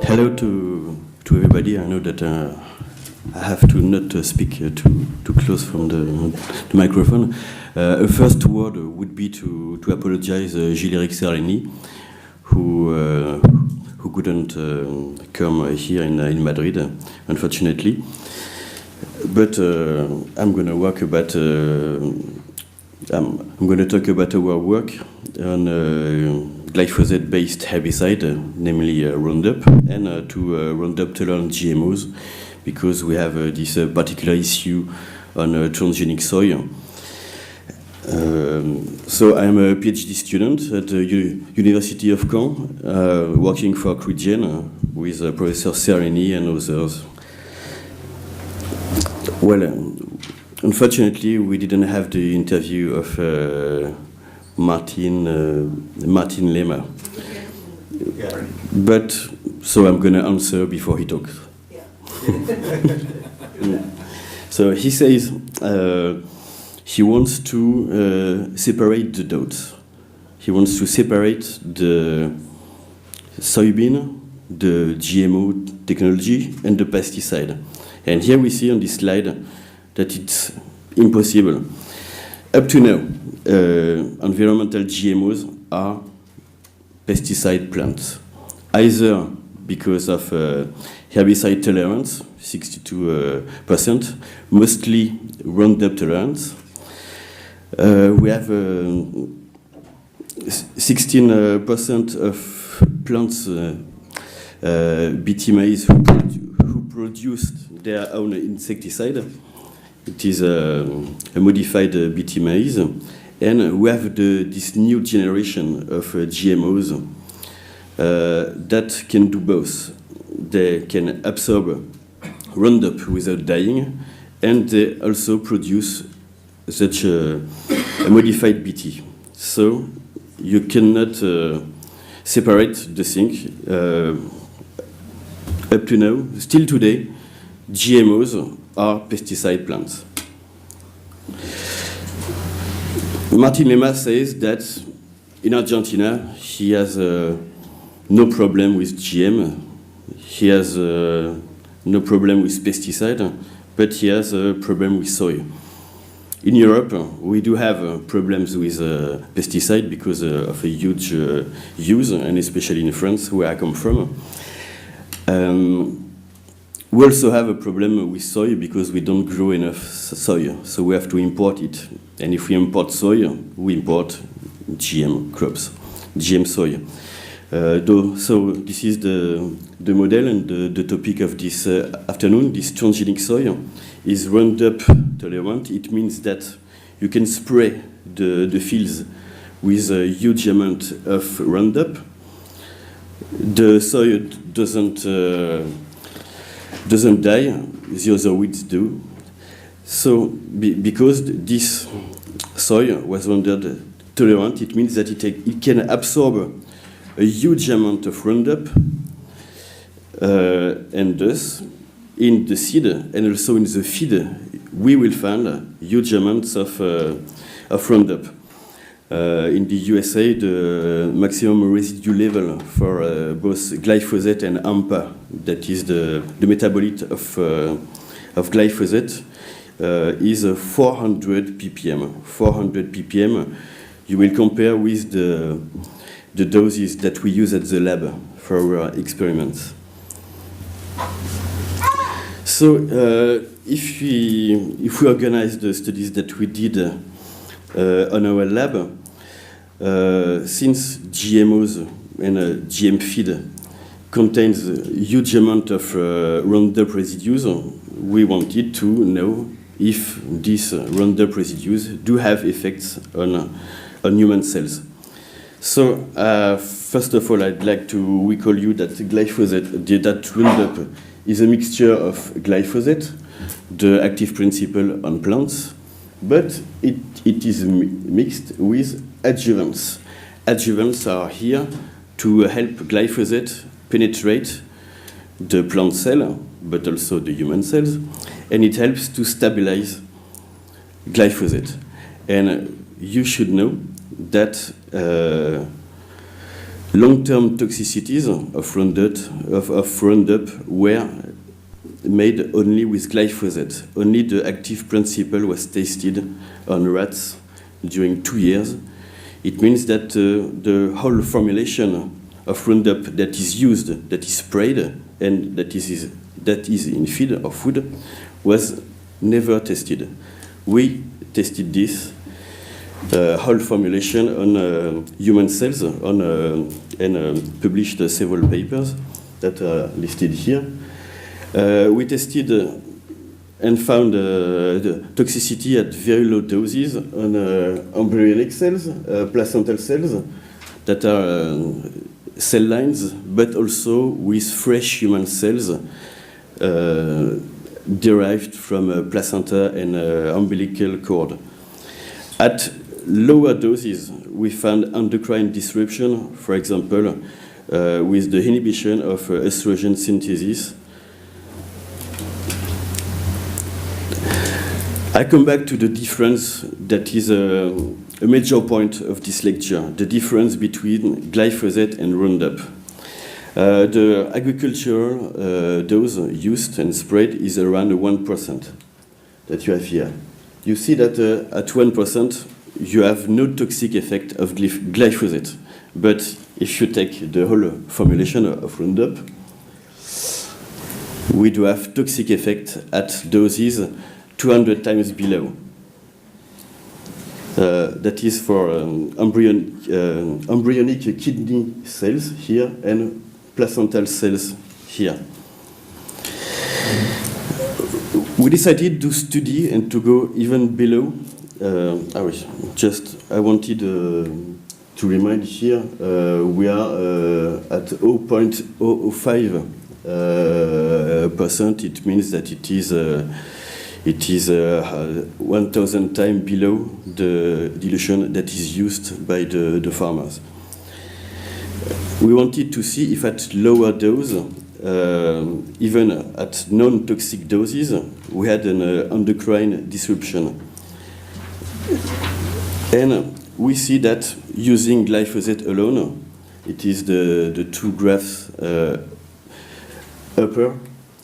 Hello to everybody. I know that I have to not speak too close from the microphone. A first word would be to apologize Gilles-Éric Serleny, who couldn't come here in Madrid, unfortunately. But I'm going to talk about our work on glyphosate-based herbicide, namely Roundup, and to Roundup-tolerant GMOs, because we have this particular issue on transgenic soy. So I'm a PhD student at the University of Caen, working for Cregen with Professor Serleny and others. Well, unfortunately, we didn't have the interview of Martin Lema. Yeah. But so I'm going to answer before he talks. Yeah. So he says he wants to separate the dots. He wants to separate the soybean, the GMO technology, and the pesticide. And here we see on this slide that it's impossible. Up to now, environmental GMOs are pesticide plants, either because of herbicide tolerance, 62%, mostly Roundup tolerance. We have 16% of plants, Bt maize, who produced their own insecticide. It is a modified Bt maize. And we have this new generation of GMOs that can do both. They can absorb Roundup without dying, and they also produce such a modified Bt. So you cannot separate the thing. Up to now, still today, GMOs are pesticide plants. Martin Lema says that in Argentina, he has no problem with GM, he has no problem with pesticide, but he has a problem with soy. In Europe, we do have problems with pesticide because of a huge use, and especially in France, where I come from. We also have a problem with soy because we don't grow enough soy, so we have to import it. And if we import soy, we import GM crops, GM soy. So this is the model and the topic of this afternoon. This transgenic soy is Roundup tolerant. It means that you can spray the fields with a huge amount of Roundup. The soy doesn't die, the other weeds do. So because this soy was Roundup tolerant, it means that it can absorb a huge amount of Roundup, and thus in the seed and also in the feed we will find huge amounts of Roundup. In the USA, the maximum residue level for both glyphosate and AMPA, that is the metabolite of glyphosate, is 400 ppm. 400 ppm. You will compare with the doses that we use at the lab for our experiments. So, if we organize the studies that we did on our lab, since GMOs and GM feed contains a huge amount of Roundup residues, we wanted to know if these Roundup residues do have effects on human cells. So, first of all, I'd like to recall you that that Roundup is a mixture of glyphosate, the active principle on plants, but it is mixed with adjuvants. Adjuvants are here to help glyphosate penetrate the plant cell, but also the human cells, and it helps to stabilize glyphosate. And you should know that Long-term toxicities of Roundup were made only with glyphosate. Only the active principle was tested on rats during 2 years. It means that the whole formulation of Roundup that is used, that is sprayed, and that is in feed or food, was never tested. We tested this whole formulation on human cells and published several papers that are listed here. We tested and found the toxicity at very low doses on embryonic cells, placental cells that are cell lines, but also with fresh human cells derived from placenta and umbilical cord. At lower doses, we found endocrine disruption, for example, with the inhibition of estrogen synthesis. I come back to the difference that is a major point of this lecture, the difference between glyphosate and Roundup. The agricultural dose used and sprayed is around 1% that you have here. You see that at 1%, you have no toxic effect of glyphosate. But if you take the whole formulation of Roundup, we do have toxic effect at doses 200 times below. That is for embryonic kidney cells here and placental cells here. We decided to study and to go even below. I wanted to remind here, we are at 0.005%. It means that it is 1,000 times below the dilution that is used by the farmers. We wanted to see if at lower dose, even at non-toxic doses, we had an endocrine disruption. And we see that using glyphosate alone, it is the two graphs upper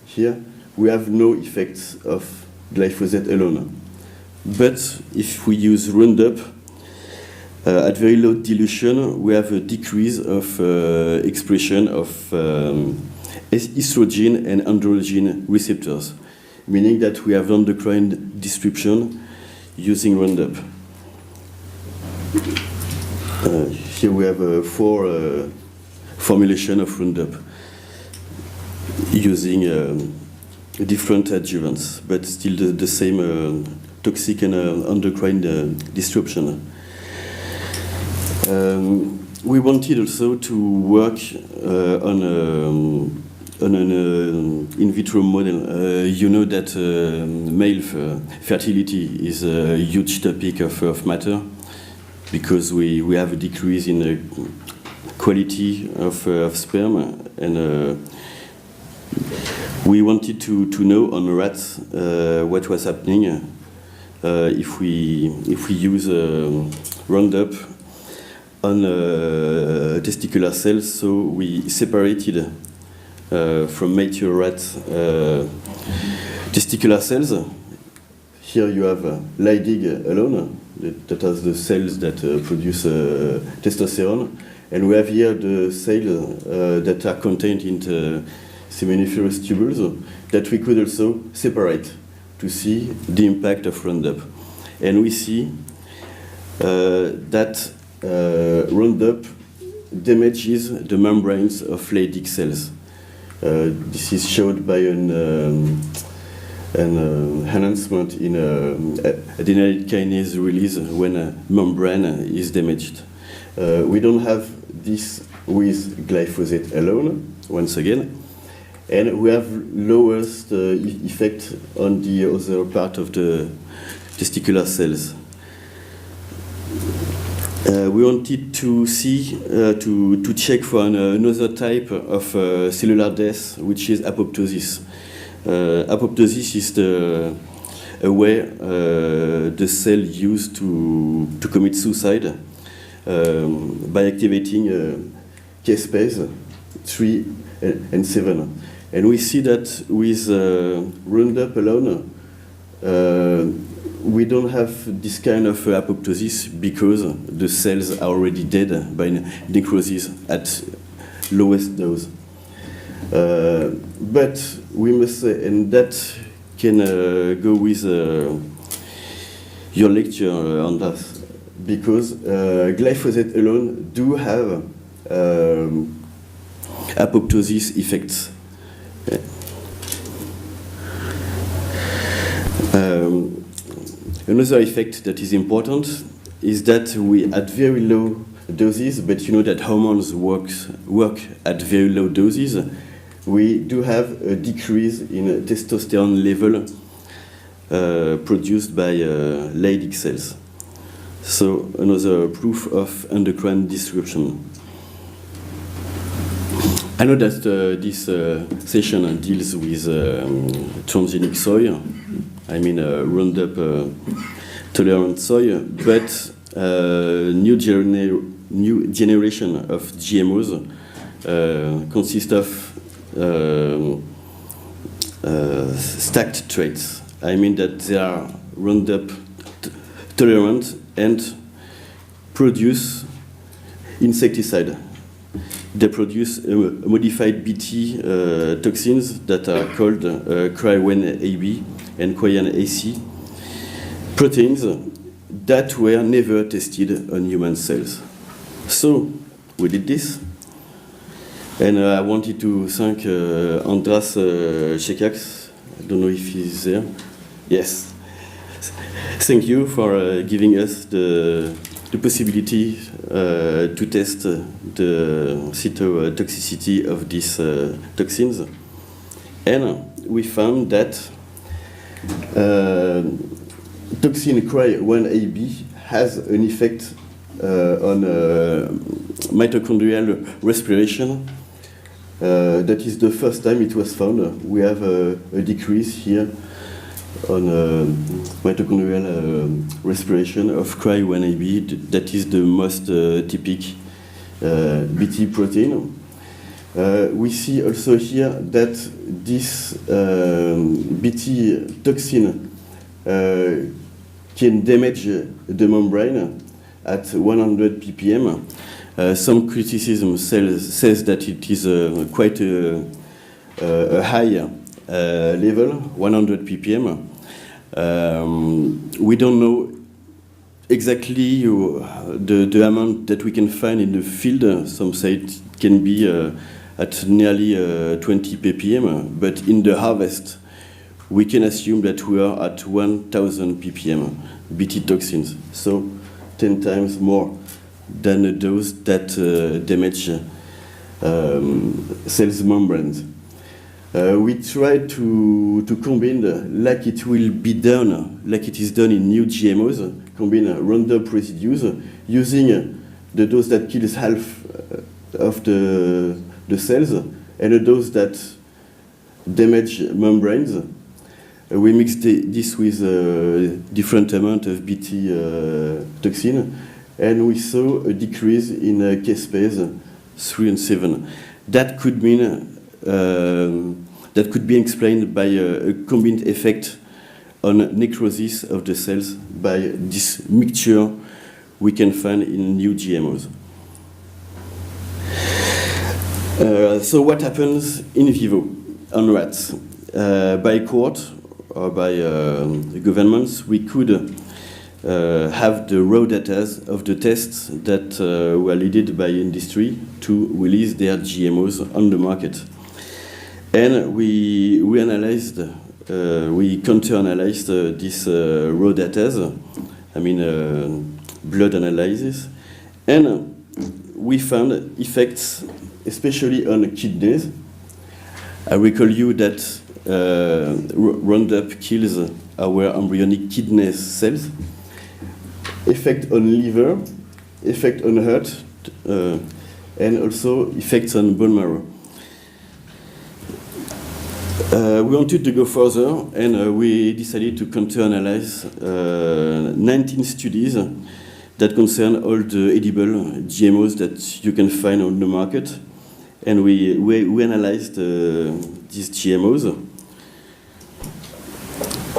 here, we have no effects of glyphosate alone. But if we use Roundup, at very low dilution, we have a decrease of expression of estrogen and androgen receptors, meaning that we have endocrine disruption using Roundup. Here we have 4 formulations of Roundup using different adjuvants, but still the same toxic and endocrine disruption. We wanted also to work on an in vitro model. You know that male fertility is a huge topic of matter because we have a decrease in the quality of sperm, and we wanted to know on rats what was happening if we use Roundup on testicular cells. So we separated from mature rats testicular cells. Here you have Leydig alone, that has the cells that produce testosterone, and we have here the cells that are contained in the seminiferous tubules that we could also separate to see the impact of Roundup. And we see that Roundup damages the membranes of Leydig cells. This is showed by an enhancement in adenylate kinase release when a membrane is damaged. We don't have this with glyphosate alone, once again, and we have lowest effect on the other part of the testicular cells. We wanted to see, to check for another type of cellular death, which is apoptosis. Apoptosis is the way the cell used to commit suicide by activating K-space 3 and 7. And we see that with Roundup alone, we don't have this kind of apoptosis because the cells are already dead by necrosis at lowest dose. But we must say, and that can go with your lecture on that, because glyphosate alone do have apoptosis effects. Another effect that is important is that we, at very low doses, but you know that hormones work at very low doses, we do have a decrease in testosterone level produced by Leydig cells. So another proof of endocrine disruption. I know that this session deals with transgenic soy, I mean Roundup tolerant soy, but new generation of GMOs consist of stacked traits. I mean that they are Roundup tolerant and produce insecticide. They produce modified Bt toxins that are called Cry1AB and Cry1AC, proteins that were never tested on human cells. So we did this, and I wanted to thank Andras Čekáč. I don't know if he's there. Yes. Thank you for giving us the possibility to test the cytotoxicity of these toxins. And we found that toxin Cry1AB has an effect on mitochondrial respiration. That is the first time it was found. We have a decrease here on mitochondrial respiration of Cry1AB. That is the most typical Bt protein. We see also here that this Bt toxin can damage the membrane at 100 ppm. Some criticism says that it is quite a high level, 100 ppm. We don't know exactly the amount that we can find in the field. Some say it can be at nearly 20 ppm, but in the harvest, we can assume that we are at 1,000 ppm Bt toxins, so 10 times more than a dose that damage cells membranes. We try to combine, like it will be done, like it is done in new GMOs, combine Roundup residues using the dose that kills half of the cells and a dose that damage membranes. We mix this with a different amount of Bt toxin, and we saw a decrease in K-space 3 and 7. That could mean that could be explained by a combined effect on necrosis of the cells by this mixture we can find in new GMOs. So what happens in vivo on rats? By court or by governments, we could have the raw data of the tests that were led by industry to release their GMOs on the market. And we analyzed, we counter-analyzed this raw data, I mean blood analysis, and we found effects especially on kidneys. I recall you that Roundup kills our embryonic kidney cells, effect on liver, effect on heart, and also effects on bone marrow. We wanted to go further, and we decided to counter-analyze 19 studies that concern all the edible GMOs that you can find on the market. And we analyzed these GMOs.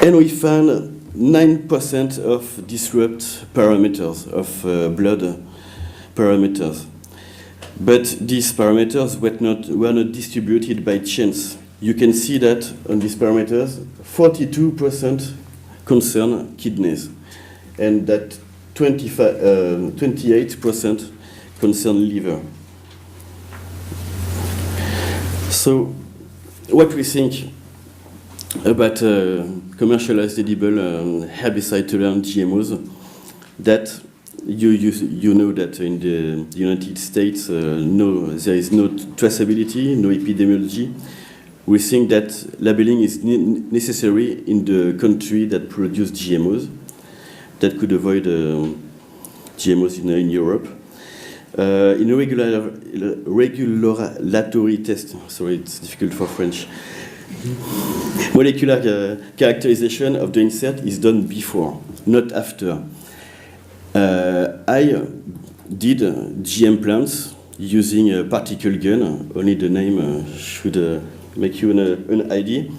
And we found 9% of disrupt parameters, of blood parameters. But these parameters were not distributed by chance. You can see that on these parameters, 42% concern kidneys, and that 28% concern liver. So, what we think about commercialized edible herbicide-tolerant GMOs, that you know that in the United States, there is no traceability, no epidemiology. We think that labeling is necessary in the country that produce GMOs, that could avoid GMOs in Europe. In regulatory test, sorry, it's difficult for French. Molecular characterization of the insert is done before, not after. I did GM plants using a particle gun. Only the name should make you an idea.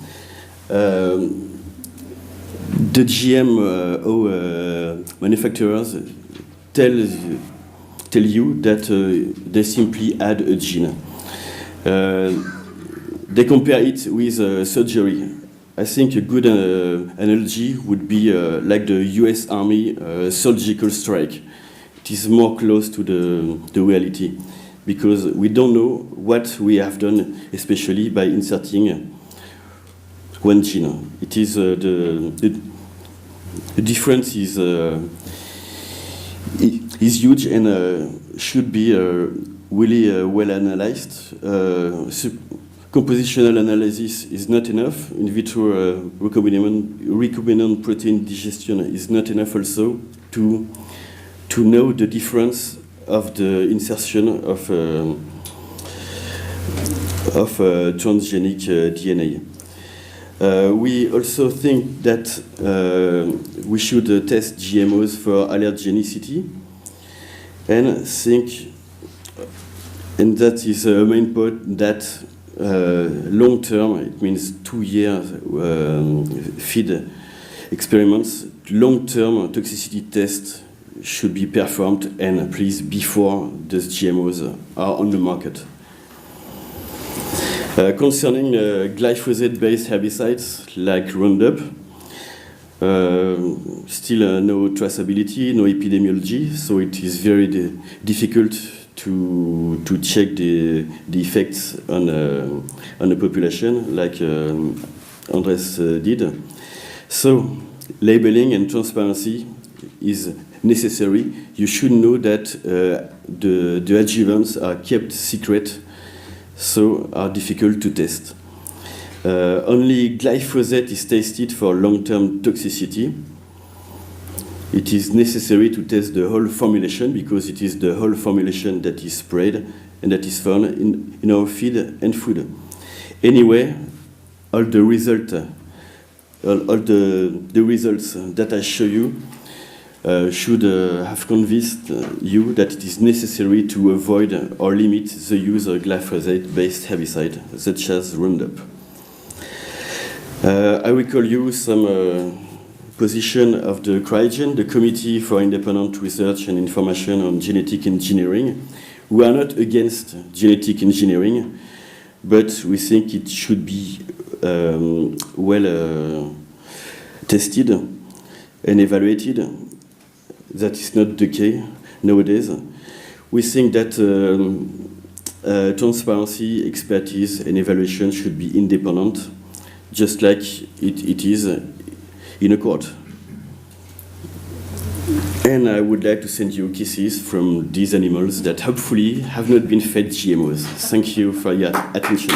The GMO manufacturers tell you that they simply add a gene. They compare it with surgery. I think a good analogy would be like the US Army surgical strike. It is more close to the reality, because we don't know what we have done, especially by inserting one gene. It is the difference is huge and should be really well analyzed. Compositional analysis is not enough. In vitro recombinant protein digestion is not enough also to know the difference of the insertion of transgenic DNA. We also think that we should test GMOs for allergenicity, and that is a main point that long term, it means 2 years feed experiments, long-term toxicity tests should be performed, and please before those GMOs are on the market. Concerning glyphosate-based herbicides like Roundup, still no traceability, no epidemiology, so it is very difficult to check the effects on the population, like Andres did. So labeling and transparency is necessary. You should know that the adjuvants are kept secret, so are difficult to test. Only glyphosate is tested for long-term toxicity. It is necessary to test the whole formulation, because it is the whole formulation that is sprayed and that is found in our feed and food. Anyway, all the results that I show you should have convinced you that it is necessary to avoid or limit the use of glyphosate-based herbicide, such as Roundup. I will call you some position of the CRIGEN, the Committee for Independent Research and Information on Genetic Engineering. We are not against genetic engineering, but we think it should be well tested and evaluated. That is not the case nowadays. We think that transparency, expertise, and evaluation should be independent, just like it is in a court. And I would like to send you kisses from these animals that hopefully have not been fed GMOs. Thank you for your attention.